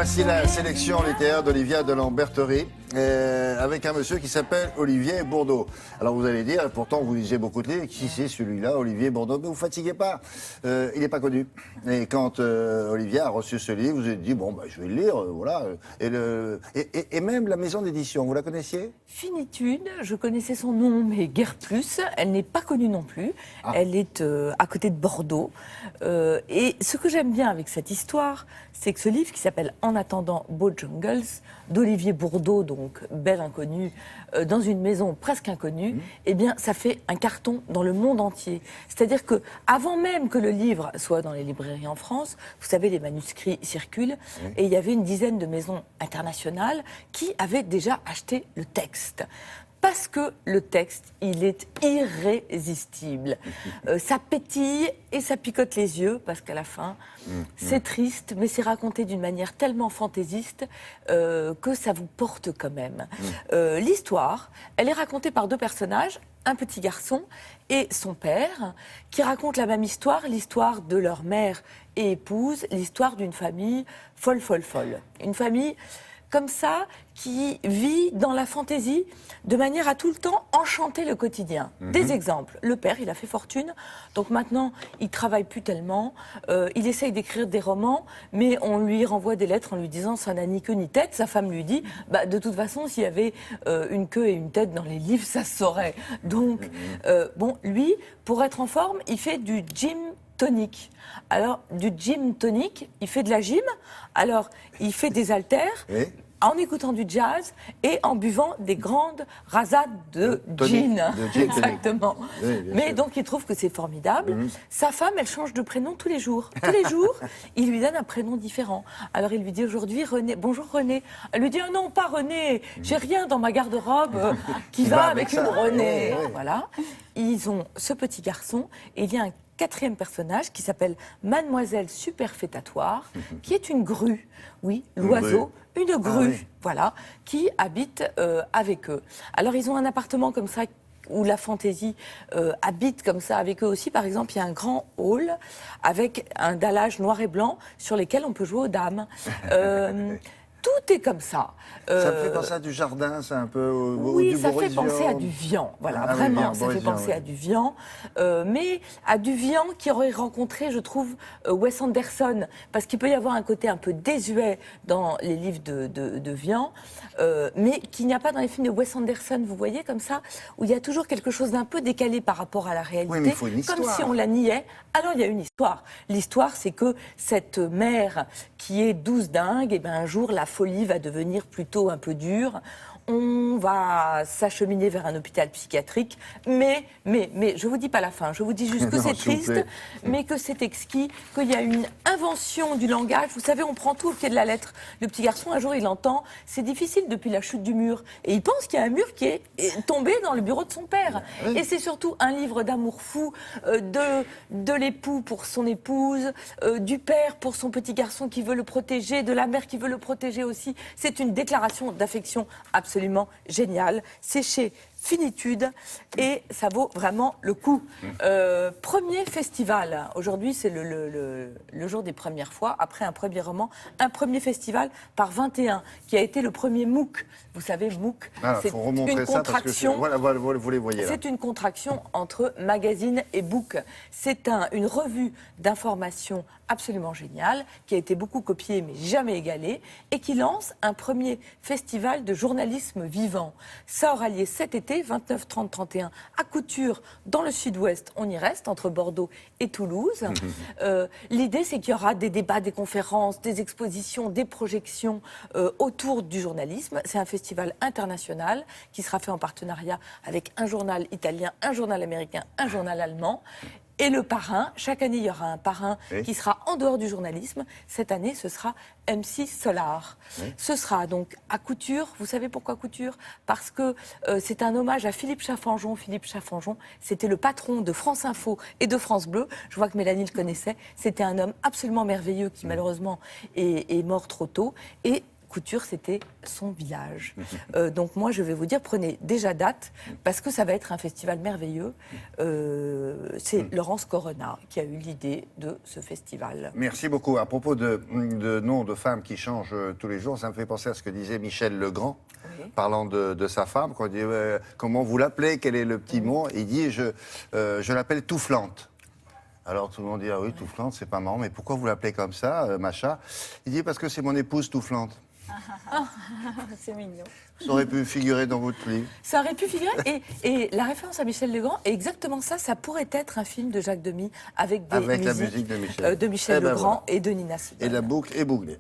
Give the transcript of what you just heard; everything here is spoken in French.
Voici la sélection littéraire d'Olivia de Lamberterie avec un monsieur qui s'appelle Olivier Bourdeau. Alors vous allez dire, pourtant vous lisez beaucoup de livres, qui c'est celui-là, Olivier Bourdeau? Mais vous fatiguez pas, il n'est pas connu. Et quand Olivier a reçu ce livre, vous avez dit, bon, bah, je vais le lire, voilà. Et même la maison d'édition, vous la connaissiez? Finitude, je connaissais son nom, mais guère plus. Elle n'est pas connue non plus. Ah. Elle est à côté de Bordeaux. Et ce que j'aime bien avec cette histoire, c'est que ce livre qui s'appelle En attendant Bojangles, d'Olivier Bourdeau, donc bel inconnu, dans une maison presque inconnue, eh bien, ça fait un carton dans le monde entier. C'est-à-dire que, avant même que le livre soit dans les librairies en France, vous savez, les manuscrits circulent, et il y avait une dizaine de maisons internationales qui avaient déjà acheté le texte. Parce que le texte, il est irrésistible. Ça pétille et ça picote les yeux, parce qu'à la fin, c'est triste, mais c'est raconté d'une manière tellement fantaisiste que ça vous porte quand même. L'histoire, elle est racontée par deux personnages, un petit garçon et son père, qui racontent la même histoire, l'histoire de leur mère et épouse, l'histoire d'une famille folle. Une famille comme ça, qui vit dans la fantaisie de manière à tout le temps enchanter le quotidien. Des exemples. Le père, il a fait fortune, donc maintenant, il travaille plus tellement. Il essaye d'écrire des romans, mais on lui renvoie des lettres en lui disant « ça n'a ni queue ni tête ». Sa femme lui dit bah, « de toute façon, s'il y avait une queue et une tête dans les livres, ça se saurait ». Donc, bon, lui, pour être en forme, il fait du gym tonic. Alors, du gym tonic, il fait de la gym, alors il fait des haltères, en écoutant du jazz et en buvant des grandes rasades de gin. Exactement. Oui, mais sûr. Donc, il trouve que c'est formidable. Sa femme, elle change de prénom tous les jours. Tous les jours, il lui donne un prénom différent. Alors, il lui dit aujourd'hui René. Bonjour René. Elle lui dit oh non, pas René. J'ai rien dans ma garde-robe qui va avec une René. Voilà. Ils ont ce petit garçon et il y a un quatrième personnage qui s'appelle Mademoiselle Superfétatoire, qui est une grue. Oui, l'oiseau, une grue, voilà, qui habite avec eux. Alors, ils ont un appartement comme ça où la fantaisie habite comme ça avec eux aussi. Par exemple, il y a un grand hall avec un dallage noir et blanc sur lesquels on peut jouer aux dames. Tout est comme ça. Ça me fait penser à du jardin, c'est un peu oui, du ça Boris fait penser Vian. à du Vian. Voilà, vraiment, ça fait penser à du Vian. Mais à du Vian qui aurait rencontré, je trouve, Wes Anderson. Parce qu'il peut y avoir un côté un peu désuet dans les livres de Vian, mais qu'il n'y a pas dans les films de Wes Anderson, vous voyez, comme ça, où il y a toujours quelque chose d'un peu décalé par rapport à la réalité. Oui, mais il faut une histoire. Comme si on la niait. Alors, il y a une histoire. L'histoire, c'est que cette mère qui est douce dingue, et ben, un jour, la folie va devenir plutôt un peu dure. On va s'acheminer vers un hôpital psychiatrique, mais je vous dis pas la fin, je vous dis juste que c'est triste, mais que c'est exquis, qu'il y a une invention du langage. Vous savez, on prend tout au pied de la lettre. Le petit garçon, un jour, il entend, c'est difficile depuis la chute du mur, et il pense qu'il y a un mur qui est tombé dans le bureau de son père. Et c'est surtout un livre d'amour fou, de l'époux pour son épouse, du père pour son petit garçon qui veut le protéger, de la mère qui veut le protéger aussi. C'est une déclaration d'affection absolument génial. C'est chez Finitude et ça vaut vraiment le coup. Premier festival. Aujourd'hui, c'est le jour des premières fois. Après un premier roman, un premier festival par 21 qui a été le premier MOOC. Vous savez, MOOC, c'est une contraction. Voilà, vous les voyez là. C'est une contraction entre magazine et book. C'est une revue d'information absolument géniale qui a été beaucoup copiée mais jamais égalée et qui lance un premier festival de journalisme vivant. Ça aura lieu cet été, 29, 30, 31, à Couture, dans le sud-ouest. On y reste, entre Bordeaux et Toulouse. L'idée, c'est qu'il y aura des débats, des conférences, des expositions, des projections autour du journalisme. C'est un festival international qui sera fait en partenariat avec un journal italien, un journal américain, un journal allemand. Et le parrain, chaque année, il y aura un parrain qui sera en dehors du journalisme. Cette année, ce sera MC Solar. Ce sera donc à Couture. Vous savez pourquoi Couture? Parce que c'est un hommage à Philippe Chaffanjon. Philippe Chaffanjon, c'était le patron de France Info et de France Bleu. Je vois que Mélanie le connaissait. C'était un homme absolument merveilleux qui, malheureusement, est mort trop tôt. Et Couture, c'était son village. Donc moi, je vais vous dire, prenez déjà date, parce que ça va être un festival merveilleux. C'est Laurence Corona qui a eu l'idée de ce festival. Merci beaucoup. À propos de noms de femmes qui changent tous les jours, ça me fait penser à ce que disait Michel Legrand, parlant de sa femme, quand il dit comment vous l'appelez, quel est le petit mot. Il dit je l'appelle Toufflante. Alors tout le monde dit ah oui, Toufflante, c'est pas marrant, mais pourquoi vous l'appelez comme ça, Macha? Il dit parce que c'est mon épouse Toufflante. C'est mignon. Ça aurait pu figurer dans votre livre. Ça aurait pu figurer. Et la référence à Michel Legrand est exactement ça. Ça pourrait être un film de Jacques Demy avec des Avec la musiques musique de Michel. de Michel Eh ben Legrand voilà. et de Nina Simone. Et la boucle est bouclée.